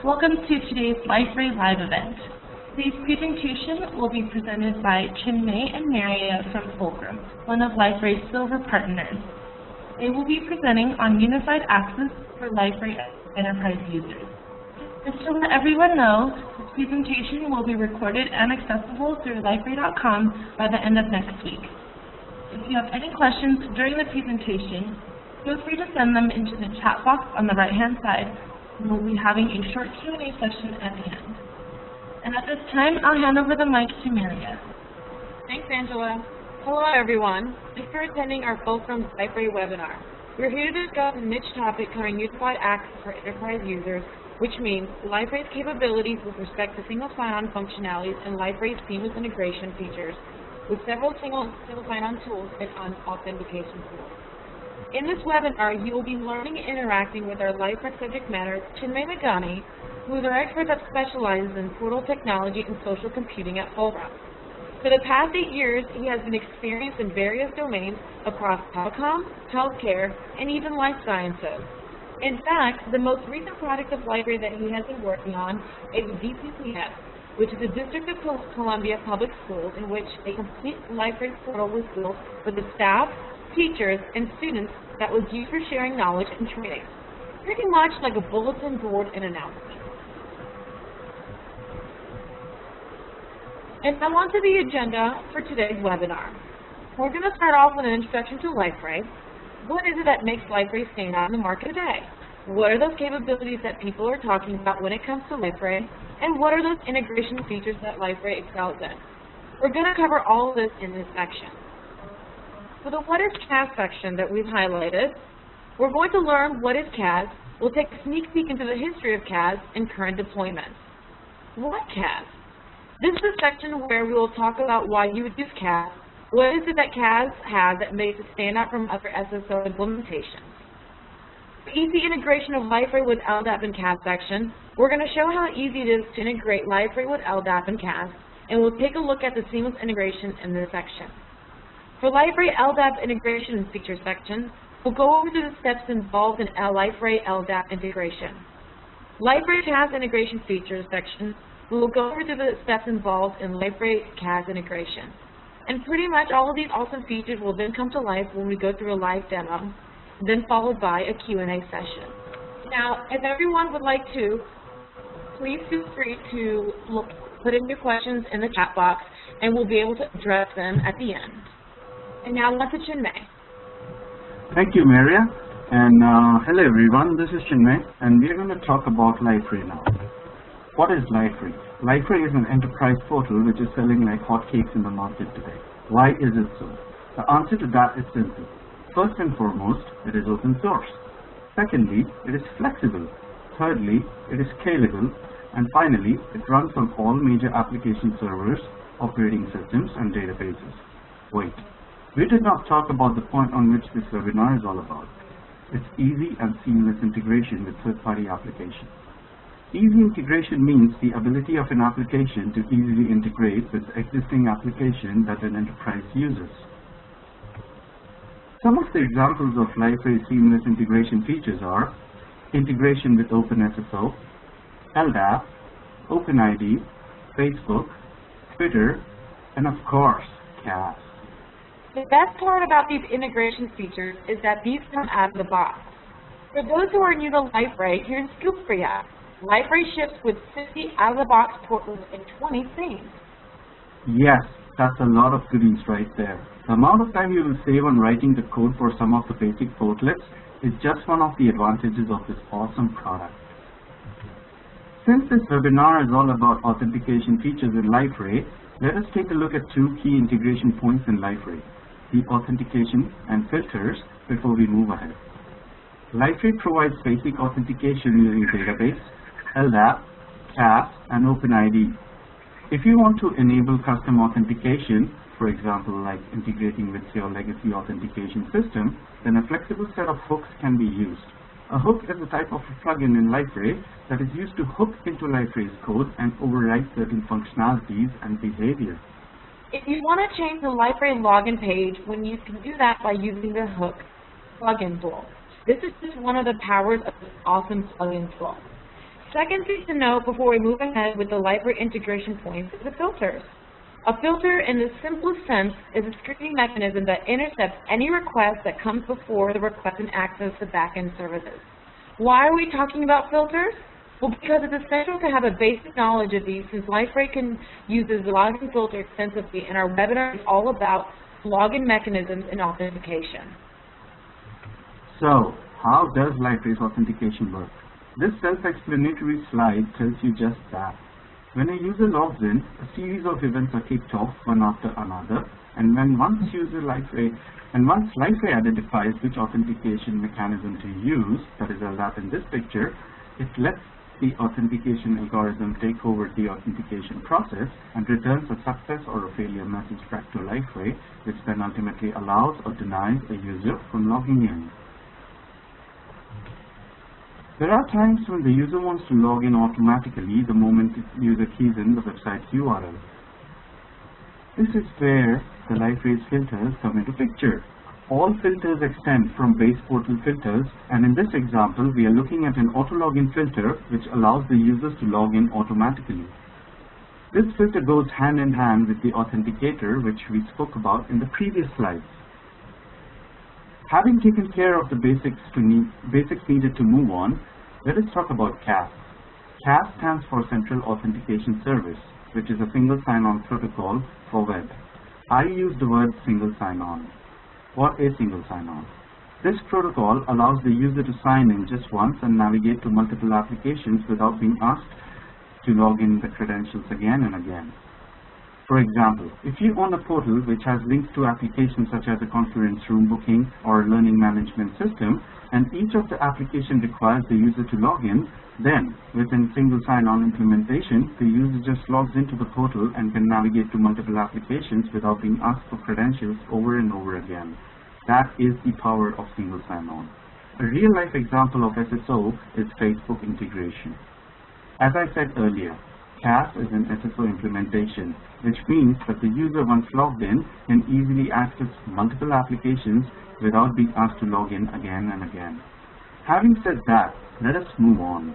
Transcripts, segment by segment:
Welcome to today's Liferay Live event. Today's presentation will be presented by Chinmay and Maria from Fulcrum, one of Liferay's silver partners. They will be presenting on unified access for Liferay enterprise users. Just to let everyone know, this presentation will be recorded and accessible through liferay.com by the end of next week. If you have any questions during the presentation, feel free to send them into the chat box on the right-hand side, and we'll be having a short Q&A session at the end. And at this time, I'll hand over the mic to Maria. Thanks, Angela. Hello, everyone. Thanks for attending our Fulcrum Liferay webinar. We're here to discuss a niche topic covering unified access for enterprise users, which means Liferay's capabilities with respect to single sign-on functionalities and Liferay's seamless integration features with several single sign-on tools and authentication tools. In this webinar, you will be learning and interacting with our Liferay subject matter, Chinmay Magani, who is our expert that specializes in portal technology and social computing at Fulcrum. For the past 8 years, he has been experienced in various domains across telecom, healthcare, and even life sciences. In fact, the most recent product of Liferay that he has been working on is DCPS, which is the District of Columbia Public Schools, in which a complete Liferay portal was built for the staff, teachers, and students that was used for sharing knowledge and training, pretty much like a bulletin board and announcement. And now on to the agenda for today's webinar. We're going to start off with an introduction to Liferay. What is it that makes Liferay stand out in the market today? What are those capabilities that people are talking about when it comes to Liferay? And what are those integration features that Liferay excels in? We're going to cover all of this in this section. For the What is CAS section that we've highlighted, we're going to learn what is CAS. We'll take a sneak peek into the history of CAS and current deployments. What CAS? This is a section where we will talk about why you would use CAS. What is it that CAS has that makes it stand out from other SSO implementations? The easy integration of Liferay with LDAP and CAS section, we're going to show how easy it is to integrate Liferay with LDAP and CAS, and we'll take a look at the seamless integration in this section. For Liferay LDAP integration and feature section, we'll go over the steps involved in Liferay LDAP integration. Liferay CAS integration features section, we will go over the steps involved in Liferay CAS integration. And pretty much all of these awesome features will then come to life when we go through a live demo, then followed by a Q&A session. Now, if everyone would like to, please feel free to put in your questions in the chat box, and we'll be able to address them at the end. And now on to Chinmay. Thank you, Maria. And hello, everyone. This is Chinmay, and we're going to talk about Liferay now. What is Liferay? Liferay is an enterprise portal which is selling like hotcakes in the market today. Why is it so? The answer to that is simple. First and foremost, it is open source. Secondly, it is flexible. Thirdly, it is scalable. And finally, it runs on all major application servers, operating systems, and databases. Wait. We did not talk about the point on which this webinar is all about. It's easy and seamless integration with third-party applications. Easy integration means the ability of an application to easily integrate with existing application that an enterprise uses. Some of the examples of Liferay seamless integration features are integration with OpenSSO, LDAP, OpenID, Facebook, Twitter, and of course, CAS. The best part about these integration features is that these come out of the box. For those who are new to Liferay, here's a scoop for you. Liferay ships with 50 out-of-the-box portals and 20 themes. Yes, that's a lot of goodies right there. The amount of time you will save on writing the code for some of the basic portlets is just one of the advantages of this awesome product. Since this webinar is all about authentication features in Liferay, let us take a look at two key integration points in Liferay, the authentication and filters, before we move ahead. Liferay provides basic authentication using database, LDAP, CAS, and OpenID. If you want to enable custom authentication, for example, like integrating with your legacy authentication system, then a flexible set of hooks can be used. A hook is a type of a plugin in Liferay that is used to hook into Liferay's code and override certain functionalities and behavior. If you want to change the Liferay login page, you can do that by using the hook plugin tool. This is just one of the powers of this awesome plugin tool. Second thing to note before we move ahead with the Liferay integration points is the filters. A filter, in the simplest sense, is a screening mechanism that intercepts any request that comes before the request and access to back-end services. Why are we talking about filters? Well, because it's essential to have a basic knowledge of these, since Liferay uses the login filter extensively, and our webinar is all about login mechanisms and authentication. So, how does Liferay's authentication work? This self-explanatory slide tells you just that. When a user logs in, a series of events are kicked off one after another, and once Liferay identifies which authentication mechanism to use, that is LDAP in this picture, it lets the authentication algorithm take over the authentication process and returns a success or a failure message back to Liferay, which then ultimately allows or denies a user from logging in. There are times when the user wants to log in automatically the moment the user keys in the website URL. This is where the Liferay's filters come into picture. All filters extend from base portal filters, and in this example we are looking at an auto login filter which allows the users to log in automatically. This filter goes hand in hand with the authenticator, which we spoke about in the previous slides. Having taken care of the basics needed to move on, let us talk about CAS. CAS stands for Central Authentication Service, which is a single sign-on protocol for web. I use the word single sign-on. What is single sign-on? This protocol allows the user to sign in just once and navigate to multiple applications without being asked to log in the credentials again and again. For example, if you own a portal which has links to applications such as a conference room booking or a learning management system, and each of the applications requires the user to log in, then within single sign-on implementation, the user just logs into the portal and can navigate to multiple applications without being asked for credentials over and over again. That is the power of single sign-on. A real-life example of SSO is Facebook integration. As I said earlier, CAS is an SSO implementation, which means that the user, once logged in, can easily access multiple applications without being asked to log in again and again. Having said that, let us move on.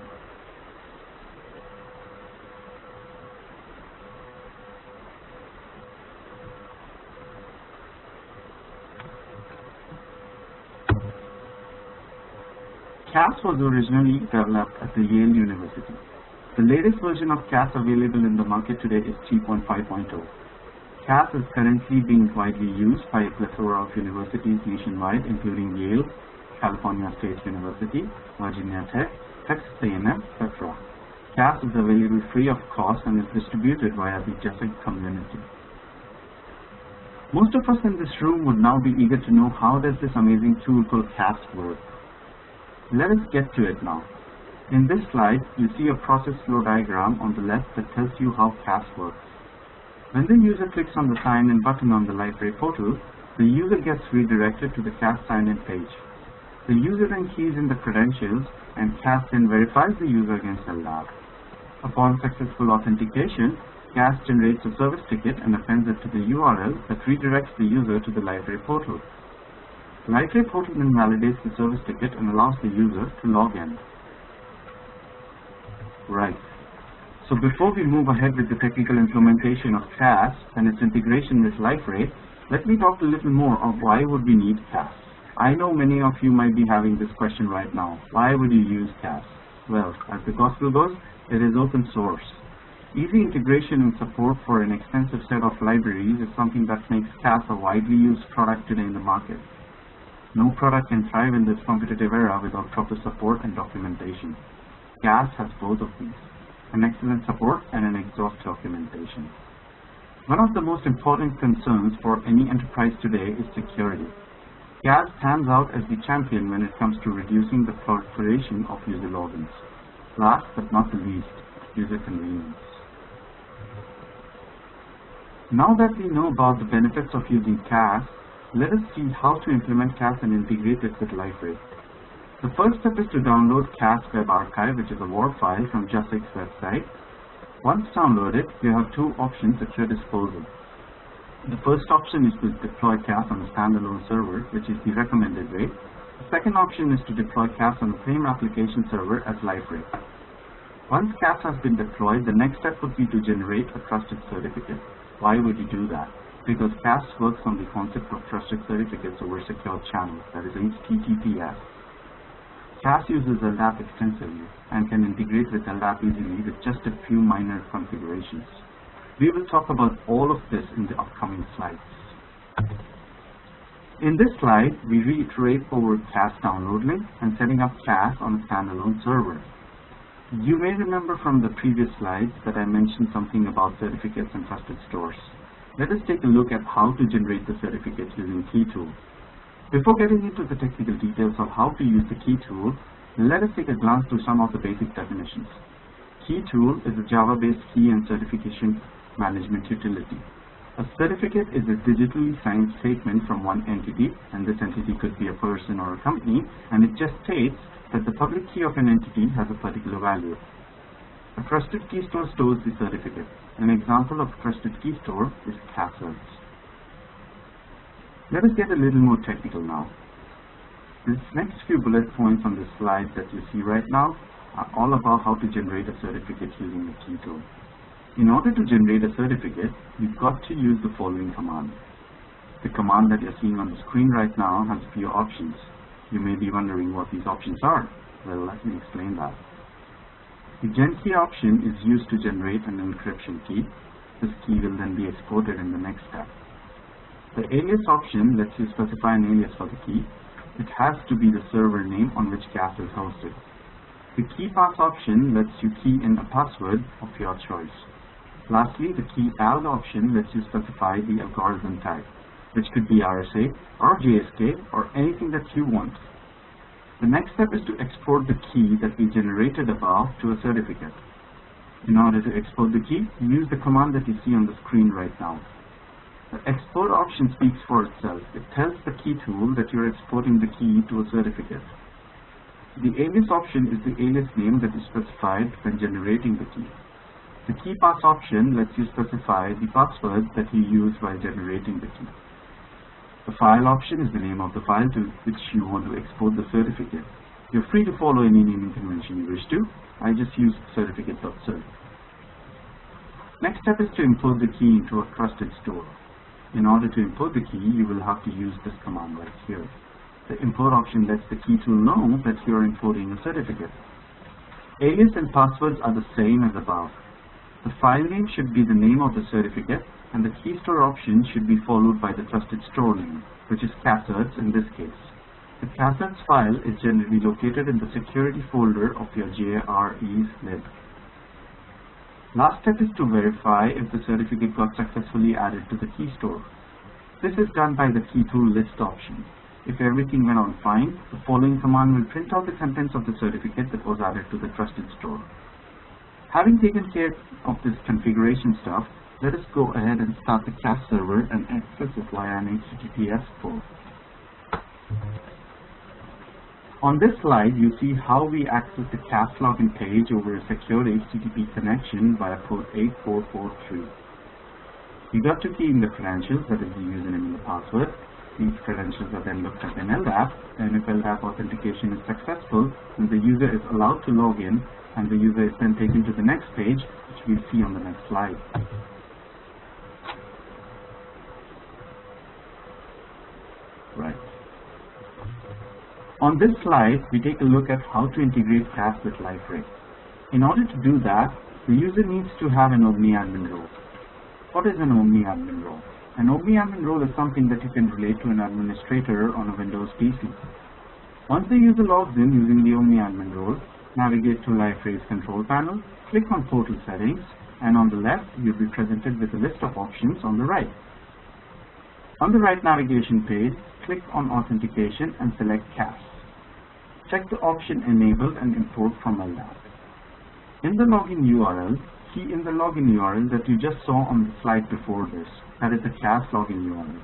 CAS was originally developed at the Yale University. The latest version of CAS available in the market today is 3.5.0. CAS is currently being widely used by a plethora of universities nationwide, including Yale, California State University, Virginia Tech, Texas A&M, etc. CAS is available free of cost and is distributed via the JSIG community. Most of us in this room would now be eager to know how does this amazing tool called CAS work. Let us get to it now. In this slide, you see a process flow diagram on the left that tells you how CAS works. When the user clicks on the sign-in button on the Liferay portal, the user gets redirected to the CAS sign-in page. The user then keys in the credentials, and CAS then verifies the user against LDAP. Upon successful authentication, CAS generates a service ticket and appends it to the URL that redirects the user to the Liferay portal. The Liferay portal then validates the service ticket and allows the user to log in. Right. So before we move ahead with the technical implementation of CAS and its integration with Liferay, let me talk a little more of why would we need CAS. I know many of you might be having this question right now. Why would you use CAS? Well, as the gospel goes, it is open source. Easy integration and support for an extensive set of libraries is something that makes CAS a widely used product today in the market. No product can thrive in this competitive era without proper support and documentation. CAS has both of these, an excellent support and an exhaust documentation. One of the most important concerns for any enterprise today is security. CAS stands out as the champion when it comes to reducing the proliferation of user logins. Last but not the least, user convenience. Now that we know about the benefits of using CAS, let us see how to implement CAS and integrate it with Liferay. The first step is to download CAS Web Archive, which is a WAR file from JSIG's website. Once downloaded, you have two options at your disposal. The first option is to deploy CAS on a standalone server, which is the recommended way. The second option is to deploy CAS on the same application server as Liferay. Once CAS has been deployed, the next step would be to generate a trusted certificate. Why would you do that? Because CAS works on the concept of trusted certificates over secure channels, that is HTTPS. CAS uses LDAP extensively and can integrate with LDAP easily with just a few minor configurations. We will talk about all of this in the upcoming slides. In this slide, we reiterate over CAS download link and setting up CAS on a standalone server. You may remember from the previous slides that I mentioned something about certificates and trusted stores. Let us take a look at how to generate the certificate using Key Tool. Before getting into the technical details of how to use the Key Tool, let us take a glance through some of the basic definitions. Key Tool is a Java-based key and certification management utility. A certificate is a digitally signed statement from one entity, and this entity could be a person or a company, and it just states that the public key of an entity has a particular value. A trusted key store stores the certificate. An example of a trusted key store is CASers. Let us get a little more technical now. These next few bullet points on this slide that you see right now are all about how to generate a certificate using the Key Tool. In order to generate a certificate, you've got to use the following command. The command that you're seeing on the screen right now has a few options. You may be wondering what these options are. Well, let me explain that. The gen key option is used to generate an encryption key. This key will then be exported in the next step. The alias option lets you specify an alias for the key. It has to be the server name on which CAS is hosted. The key pass option lets you key in a password of your choice. Lastly, the key alg option lets you specify the algorithm type, which could be RSA or JSK or anything that you want. The next step is to export the key that we generated above to a certificate. In order to export the key, use the command that you see on the screen right now. The export option speaks for itself. It tells the Key Tool that you're exporting the key to a certificate. The alias option is the alias name that is specified when generating the key. The key pass option lets you specify the password that you use while generating the key. The file option is the name of the file to which you want to export the certificate. You're free to follow any naming convention you wish to. I just use certificate.cert. Next step is to import the key into a trusted store. In order to import the key, you will have to use this command right here. The import option lets the Key Tool know that you are importing a certificate. Alias and passwords are the same as above. The file name should be the name of the certificate, and the key store option should be followed by the trusted store name, which is CASers in this case. The CASers file is generally located in the security folder of your JRE's lib. Last step is to verify if the certificate got successfully added to the key store. This is done by the Key Tool list option. If everything went on fine, the following command will print out the contents of the certificate that was added to the trusted store. Having taken care of this configuration stuff, let us go ahead and start the CAS server and access it via an HTTPS port. On this slide, you see how we access the CAS login page over a secure HTTP connection via port 8443. You got to key in the credentials, that is the username and the password. These credentials are then looked up in LDAP, and if LDAP authentication is successful, then the user is allowed to log in, and the user is then taken to the next page, which we'll see on the next slide. Right. On this slide, we take a look at how to integrate CAS with Liferay. In order to do that, the user needs to have an OmniAdmin role. What is an OmniAdmin role? An OmniAdmin role is something that you can relate to an administrator on a Windows PC. Once the user logs in using the OmniAdmin role, navigate to Liferay's control panel, click on Portal Settings, and on the left, you'll be presented with a list of options on the right. On the right navigation page, click on Authentication and select CAS. Check the option Enable and Import from LDAP. In the login URL, key in the login URL that you just saw on the slide before this, that is the CAS login URL.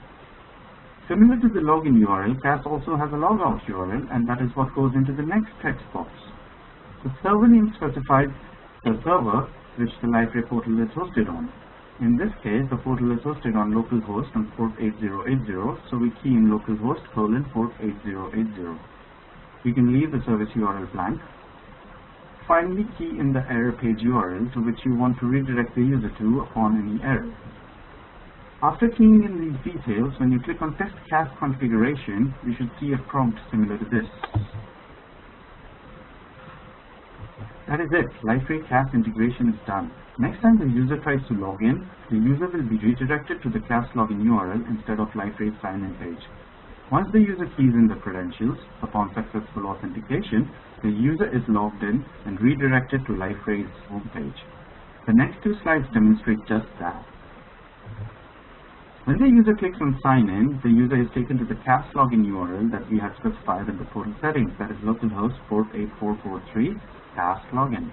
Similar to the login URL, CAS also has a logout URL, and that is what goes into the next text box. The server name specifies the server which the Liferay portal is hosted on. In this case, the portal is hosted on localhost on port 8080, so we key in localhost /port 8080. We can leave the service URL blank. Finally, key in the error page URL to which you want to redirect the user to upon any error. After keying in these details, when you click on Test CAS Configuration, you should see a prompt similar to this. That is it. Liferay CAS integration is done. Next time the user tries to log in, the user will be redirected to the CAS login URL instead of Liferay's sign-in page. Once the user keys in the credentials, upon successful authentication, the user is logged in and redirected to Liferay's homepage. The next two slides demonstrate just that. When the user clicks on sign in, the user is taken to the CAS login URL that we had specified in the portal settings, that is localhost port 8443 CAS login.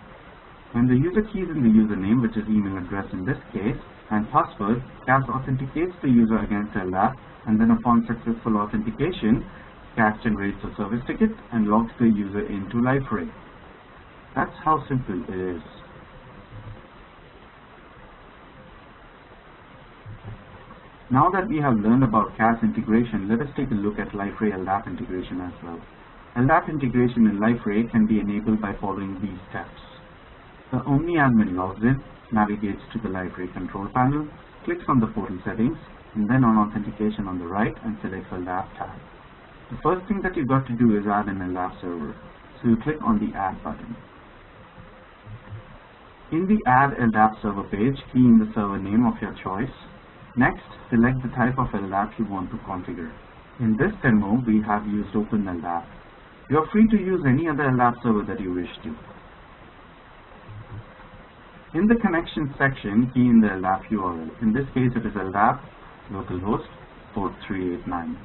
When the user keys in the username, which is email address in this case, and password, CAS authenticates the user against LDAP, and then upon successful authentication, CAS generates a service ticket and logs the user into Liferay. That's how simple it is. Now that we have learned about CAS integration, let us take a look at Liferay LDAP integration as well. LDAP integration in Liferay can be enabled by following these steps. The OmniAdmin logs in, navigates to the Liferay control panel, clicks on the portal settings, and then on authentication on the right and selects LDAP tab. The first thing that you've got to do is add an LDAP server. So you click on the Add button. In the Add LDAP server page, key in the server name of your choice. Next, select the type of LDAP you want to configure. In this demo, we have used OpenLDAP. You are free to use any other LDAP server that you wish to. In the connection section, key in the LDAP URL. In this case, it is LDAP localhost port 389.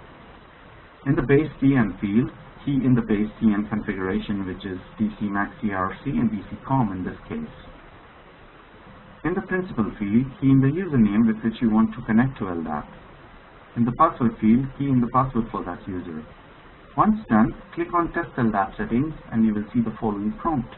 In the base TN field, key in the base TN configuration, which is DCMAC-CRC and DCCOM in this case. In the principal field, key in the username with which you want to connect to LDAP. In the password field, key in the password for that user. Once done, click on Test LDAP Settings and you will see the following prompt.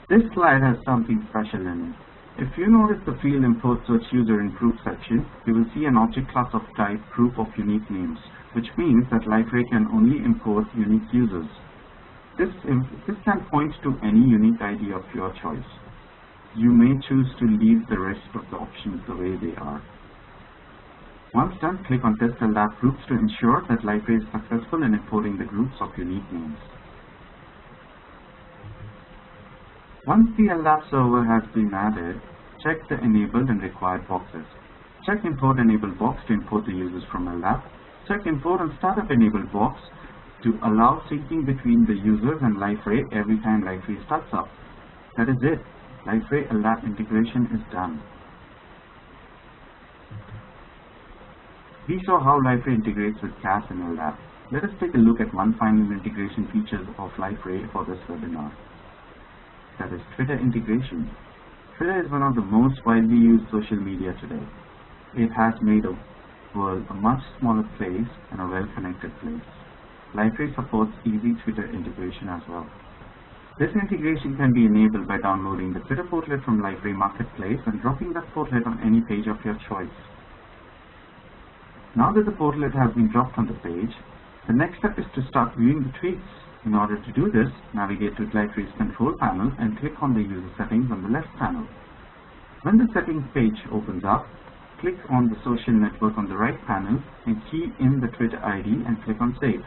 This slide has something special in it. If you notice the field Import Search User in Group section, you will see an object class of type Group of Unique Names, which means that Liferay can only import unique users. This can point to any unique ID of your choice. You may choose to leave the rest of the options the way they are. Once done, click on Test LDAP Groups to ensure that Liferay is successful in importing the groups of unique names. Once the LDAP server has been added, check the enabled and required boxes. Check Import Enabled box to import the users from LDAP. Check Import and Startup Enabled box to allow syncing between the users and Liferay every time Liferay starts up. That is it. Liferay LDAP integration is done. We saw how Liferay integrates with CAS and LDAP. Let us take a look at one final integration feature of Liferay for this webinar. That is Twitter integration. Twitter is one of the most widely used social media today. It has made the world a much smaller place and a well-connected place. Liferay supports easy Twitter integration as well. This integration can be enabled by downloading the Twitter portlet from Liferay Marketplace and dropping that portlet on any page of your choice. Now that the portlet has been dropped on the page, the next step is to start viewing the tweets. In order to do this, navigate to Liferay's control panel and click on the user settings on the left panel. When the settings page opens up, click on the social network on the right panel and key in the Twitter ID and click on Save.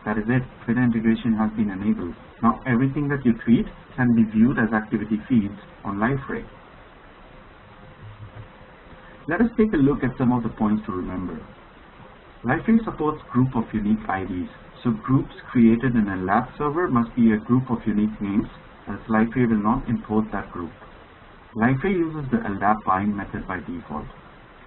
That is it. Twitter integration has been enabled. Now everything that you tweet can be viewed as activity feeds on Liferay. Let us take a look at some of the points to remember. Liferay supports group of unique IDs. So groups created in a LDAP server must be a group of unique names, as Liferay will not import that group. Liferay uses the LDAP bind method by default.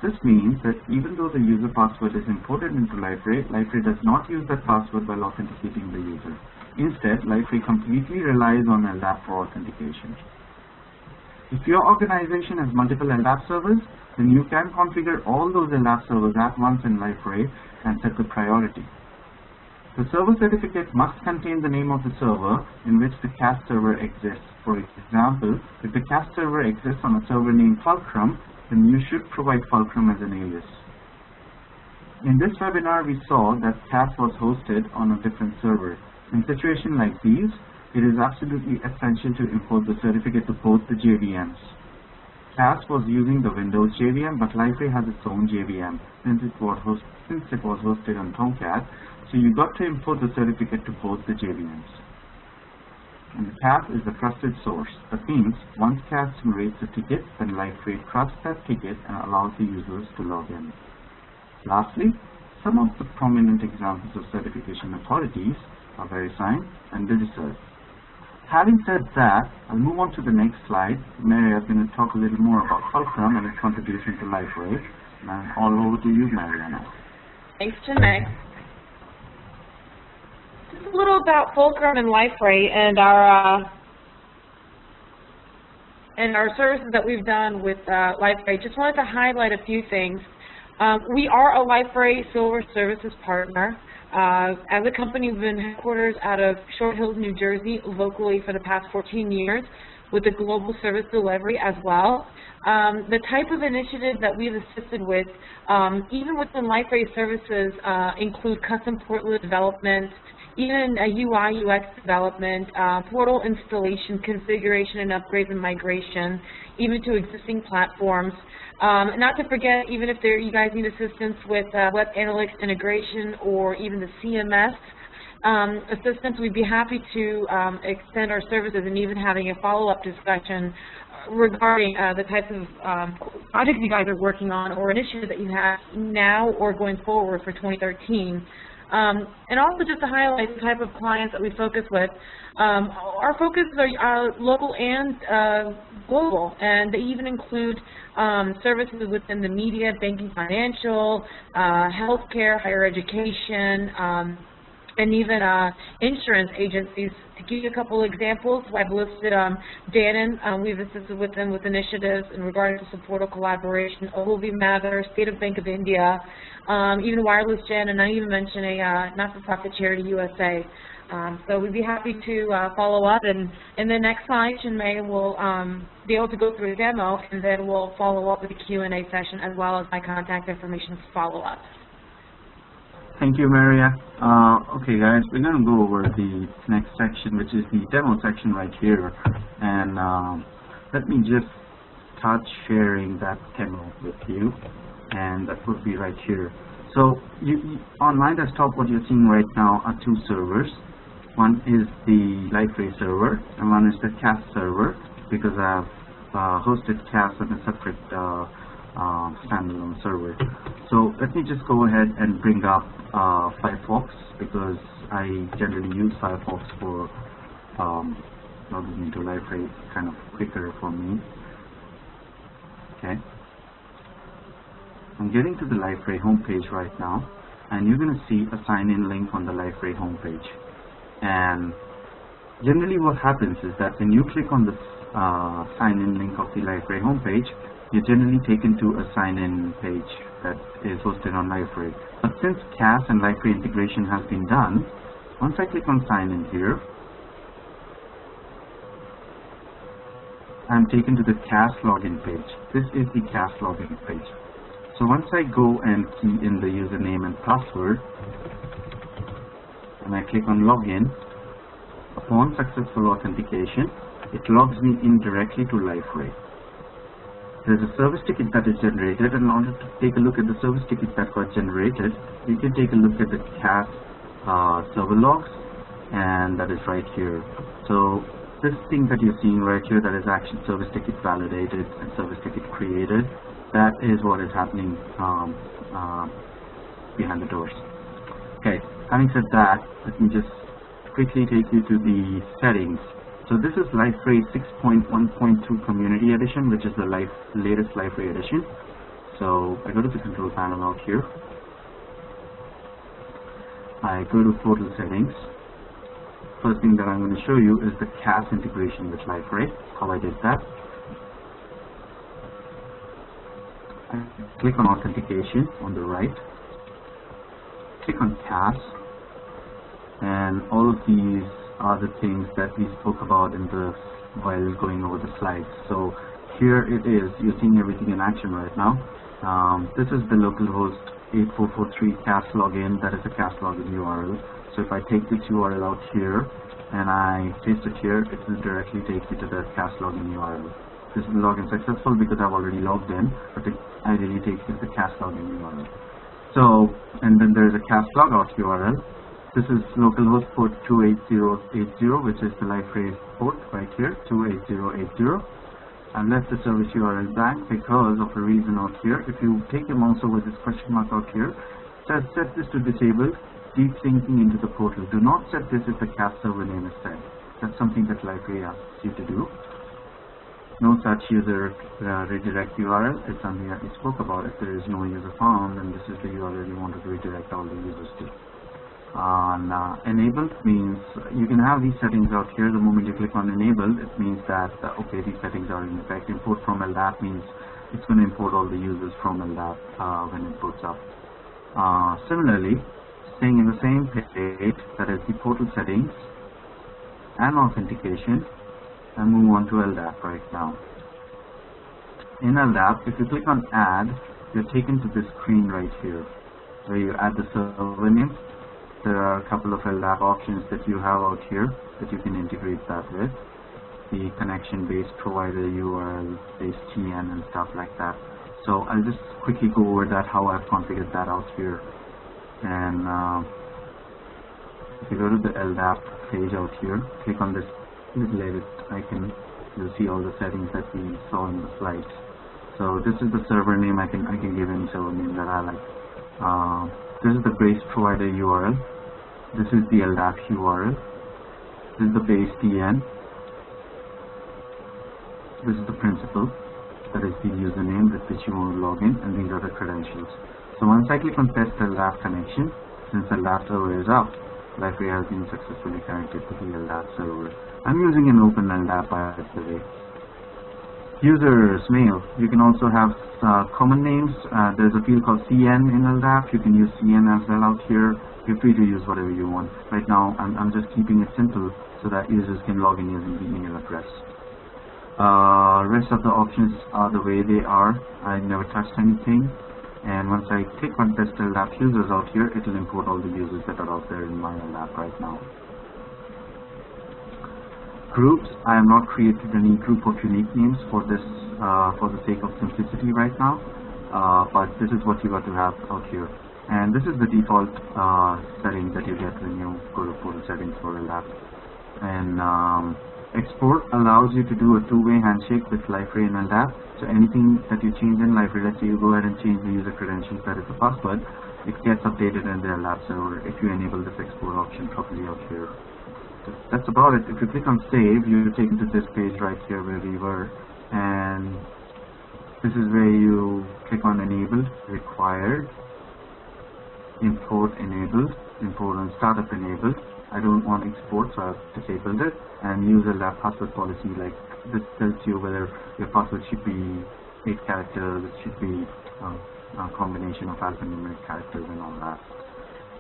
This means that even though the user password is imported into Liferay, Liferay does not use that password while authenticating the user. Instead, Liferay completely relies on LDAP for authentication. If your organization has multiple LDAP servers, then you can configure all those LDAP servers at once in Liferay and set the priority. The server certificate must contain the name of the server in which the CAS server exists. For example, if the CAS server exists on a server named fulcrum, then you should provide fulcrum as an alias. In this webinar, we saw that CAS was hosted on a different server. In situations like these, it is absolutely essential to import the certificate to both the JVMs. CAS was using the Windows JVM, but Liferay has its own JVM since it was hosted on Tomcat. So you got to import the certificate to both the JVMs. And the CAS is a trusted source. That means once CAS generates a ticket, then Liferay trusts that ticket and allows the users to log in. Lastly, some of the prominent examples of certification authorities are VeriSign and DigiCert. Having said that, I'll move on to the next slide. Maria is going to talk a little more about fulcrum and its contribution to Liferay. And I'm all over to you, Maria, now. Thanks, Chinmay. Just a little about fulcrum and Liferay and our services that we've done with Liferay. Just wanted to highlight a few things. We are a Liferay Silver Services partner. As a company, we've been headquarters out of Short Hills, New Jersey, locally for the past 14 years, with the global service delivery as well. The type of initiatives that we've assisted with, even within Liferay services, include custom portal development, even UI, UX development, portal installation, configuration and upgrades and migration, even to existing platforms. Not to forget, even if you guys need assistance with web analytics integration or even the CMS assistance, we'd be happy to extend our services and even having a follow-up discussion regarding the types of projects you guys are working on or initiatives that you have now or going forward for 2013. And also just to highlight the type of clients that we focus with, our focuses are local and global, and they even include services within the media, banking, financial, healthcare, higher education, and even insurance agencies. To give you a couple examples, I've listed Dannon. We've assisted with them with initiatives in regard to support of collaboration, Ogilvy Mather, State of Bank of India, even Wireless Gen, and I even mentioned a not-for-profit charity, USA. So we'd be happy to follow up, and in the next slide, Chinmay will be able to go through a demo, and then we'll follow up with a Q&A session as well as my contact information to follow up. Thank you, Maria. Okay, guys, we're going to go over the next section, which is the demo section right here. And let me just start sharing that demo with you, and that would be right here. So on my desktop, what you're seeing right now are two servers. One is the Liferay server, and one is the CAS server, because I've hosted CAS on a separate standalone server. So let me just go ahead and bring up Firefox, because I generally use Firefox for logging into Liferay. It's kind of quicker for me. Okay. I'm getting to the Liferay homepage right now, and you're going to see a sign-in link on the Liferay homepage. And generally what happens is that when you click on the sign-in link of the Liferay homepage, you're generally taken to a sign-in page that is hosted on Liferay. But since CAS and Liferay integration has been done, once I click on sign-in here, I'm taken to the CAS login page. This is the CAS login page. So once I go and key in the username and password, and I click on login, upon successful authentication, it logs me in directly to Liferay. There's a service ticket that is generated, and in order to take a look at the service ticket that got generated, you can take a look at the CAS server logs, and that is right here. So this thing that you're seeing right here, that is action service ticket validated and service ticket created, that is what is happening behind the doors. Okay, having said that, let me just quickly take you to the settings. So this is Liferay 6.1.2 Community Edition, which is the latest Liferay edition. So I go to the control panel out here. I go to portal settings. First thing that I'm going to show you is the CAS integration with Liferay, how I did that. I click on Authentication on the right. Click on CAS, and all of these are the things that we spoke about while going over the slides. So here it is. You're seeing everything in action right now. This is the localhost 8443 cast login, that is a cast login URL. So if I take this URL out here and I paste it here, it will directly take me to the cast login URL. This is login successful because I've already logged in, but it ideally takes me to the cast login URL. So, and then there is a cast logout URL. This is localhost port 28080, which is the Liferay port right here, 28080. And left the service URL blank because of a reason out here. If you take your mouse over this question mark out here, set this to disabled, deep syncing into the portal. Do not set this if the cast server name is set. That's something that Liferay asks you to do. No such user redirect URL. It's something that we spoke about. If there is no user found, then this is the URL you want to redirect all the users to. Enabled means you can have these settings out here. The moment you click on enabled, it means that okay, these settings are in effect. Import from LDAP means it's going to import all the users from LDAP when it boots up. Similarly, staying in the same page, that is the portal settings and authentication, and move on to LDAP right now. In LDAP, if you click on add, you're taken to this screen right here where you add the server name. There are a couple of LDAP options that you have out here that you can integrate that with. The connection-based provider URL, based TN and stuff like that. So I'll just quickly go over that, how I've configured that out here. And if you go to the LDAP page out here, click on this little edit icon, you'll see all the settings that we saw in the slides. So this is the server name. I can give any server name that I like. This is the base provider URL. This is the LDAP URL. This is the base TN. This is the principal. That is the username with which you want to log in, and these are the credentials. So once I click on test LDAP connection, since the LDAP server is up, Liferay has been successfully connected to the LDAP server. I'm using an open LDAP by the way. Users mail. You can also have common names. There's a field called CN in LDAP. You can use CN as well out here. Feel free to use whatever you want. Right now, I'm just keeping it simple so that users can log in using the email address. Rest of the options are the way they are. I never touched anything. And once I click on test LDAP users out here, it will import all the users that are out there in my LDAP right now. Groups, I have not created any group of unique names for this for the sake of simplicity right now, but this is what you got to have out here. And this is the default setting that you get when you go to portal settings for LDAP. And export allows you to do a two-way handshake with Liferay and LDAP. So anything that you change in Liferay, let's say you go ahead and change the user credentials, that is the password, it gets updated in the LDAP server if you enable this export option properly out here. That's about it. If you click on save, you're taken to this page right here where we were, and this is where you click on enabled, required, import enabled, import and startup enabled. I don't want export, so I've disabled it, and use a LDAP password policy. Like this tells you whether your password should be 8 characters, it should be a combination of alphanumeric characters and all that.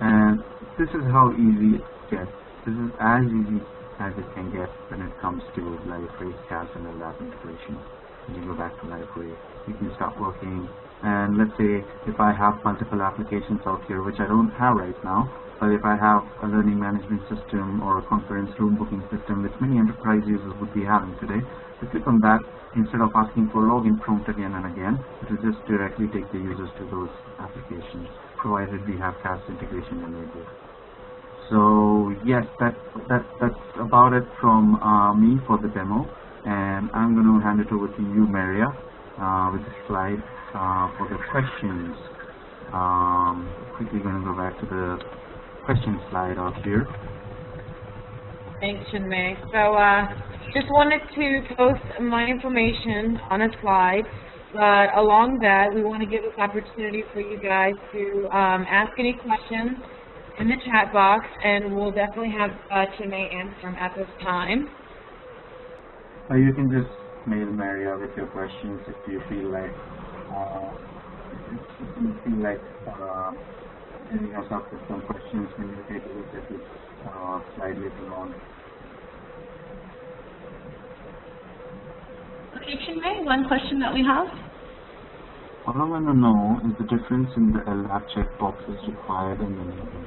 And this is how easy it gets. This is as easy as it can get when it comes to Liferay, CAS, and LDAP integration. When you go back to Liferay, you can start working. And let's say if I have multiple applications out here, which I don't have right now, but if I have a learning management system or a conference room booking system, which many enterprise users would be having today, if you click on that, instead of asking for login prompt again and again, it will just directly take the users to those applications, provided we have CAS integration enabled. So yes, that's about it from me for the demo, and I'm going to hand it over to you, Maria, with the slide for the questions. Quickly going to go back to the question slide out here. Thanks, Chinmay. So just wanted to post my information on a slide, but along that, we want to give this opportunity for you guys to ask any questions in the chat box, and we'll definitely have Chinmay answer them at this time. You can just mail Maria with your questions if you feel like sending us up with some questions when you take a look at this slide later on. Okay, Chinmay, one question that we have. All I want to know is the difference in the LDAP checkboxes required and enabled.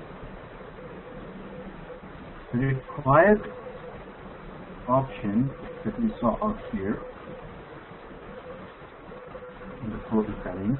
The required option that we saw out here in the portal settings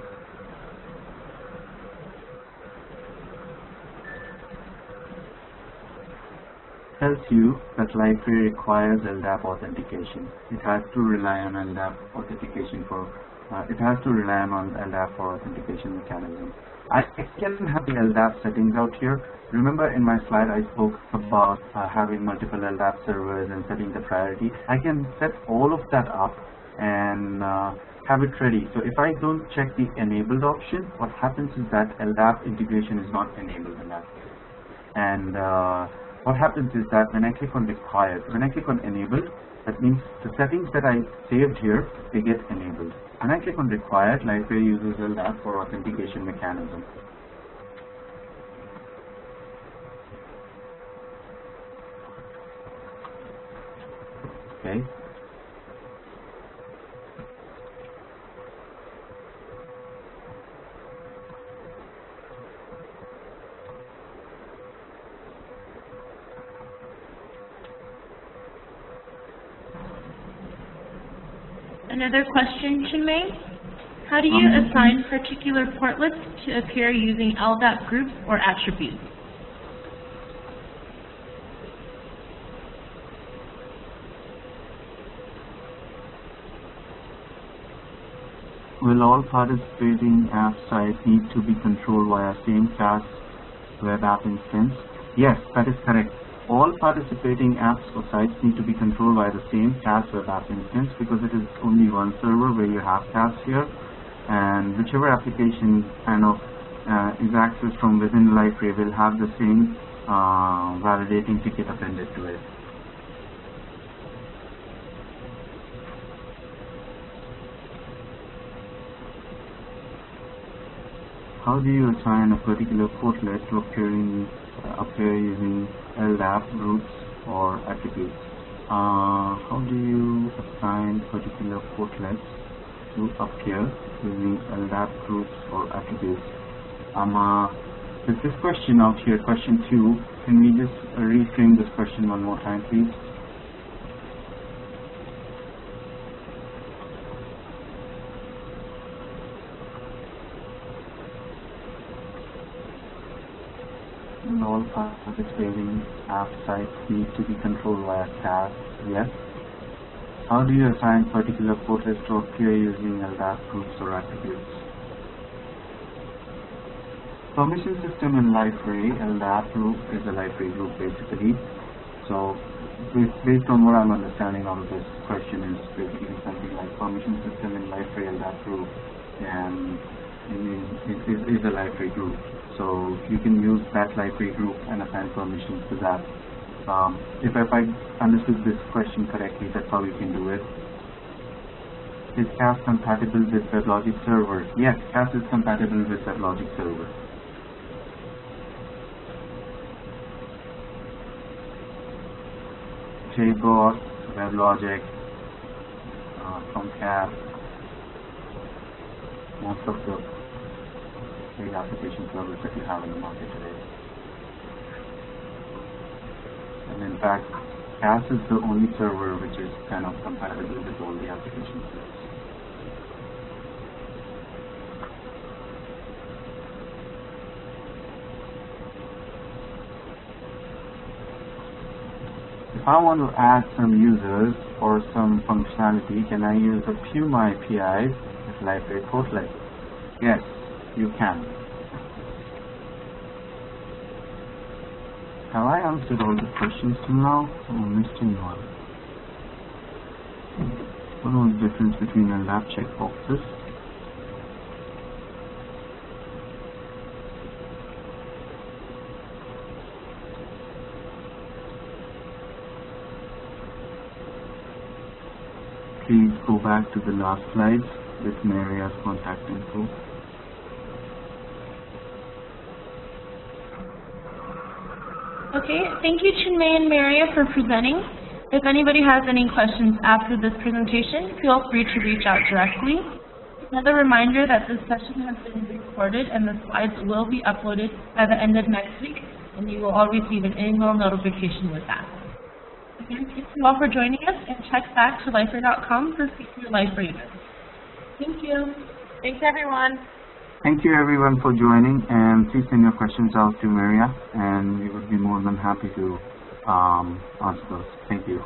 tells you that Liferay requires LDAP authentication. It has to rely on LDAP authentication for LDAP for authentication mechanism. I can have the LDAP settings out here. Remember in my slide I spoke about having multiple LDAP servers and setting the priority. I can set all of that up and have it ready. So if I don't check the enabled option, what happens is that LDAP integration is not enabled in that case. And what happens is that when I click on required, when I click on enabled, that means the settings that I saved here, they get enabled. When I click on required, Liferay uses LDAP for authentication mechanism. Okay. Another question, Chinmay. How do you assign particular portlets to appear using LDAP groups or attributes? Will all participating app sites need to be controlled via same class web app instance? Yes, that is correct. All participating apps or sites need to be controlled by the same class web app instance because it is only one server where you have tabs here, and whichever application kind of is accessed from within Liferay will have the same validating ticket appended to it. How do you assign a particular portlet to appear using LDAP groups or attributes? How do you assign particular portlets to appear using LDAP groups or attributes? With this question out here, question 2, can we just reframe this question one more time, please? All participating app sites need to be controlled via class. Yes. How do you assign particular portlets to appear using LDAP groups or attributes? Permission system in Liferay, LDAP group is a Liferay group basically. So based on what I'm understanding out of this question is basically something like permission system in Liferay LDAP group and is a Liferay group. So you can use that Liferay group and assign permissions to that. If I understood this question correctly, that's how you can do it. Is CAS compatible with WebLogic server? Yes, CAS is compatible with WebLogic server. JBoss, WebLogic, from CAS, most of the big application servers that you have in the market today. And in fact, CAS is the only server which is kind of compatible with all the application servers. If I want to add some users or some functionality, can I use the Puma APIs with Liferay portlet? Yes, you can. Have I answered all the questions till now? Or missed anyone? What was the difference between LDAP checkboxes? Please go back to the last slides with Maria's contact info. Okay, thank you Chinmay and Maria for presenting. If anybody has any questions after this presentation, feel free to reach out directly. Another reminder that this session has been recorded and the slides will be uploaded by the end of next week, and you will all receive an email notification with that. Again, thank you all for joining us, and check back to liferay.com for future Liferay events. Thank you. Thanks, everyone. Thank you everyone for joining, and please send your questions out to Maria, and we would be more than happy to answer those. Thank you.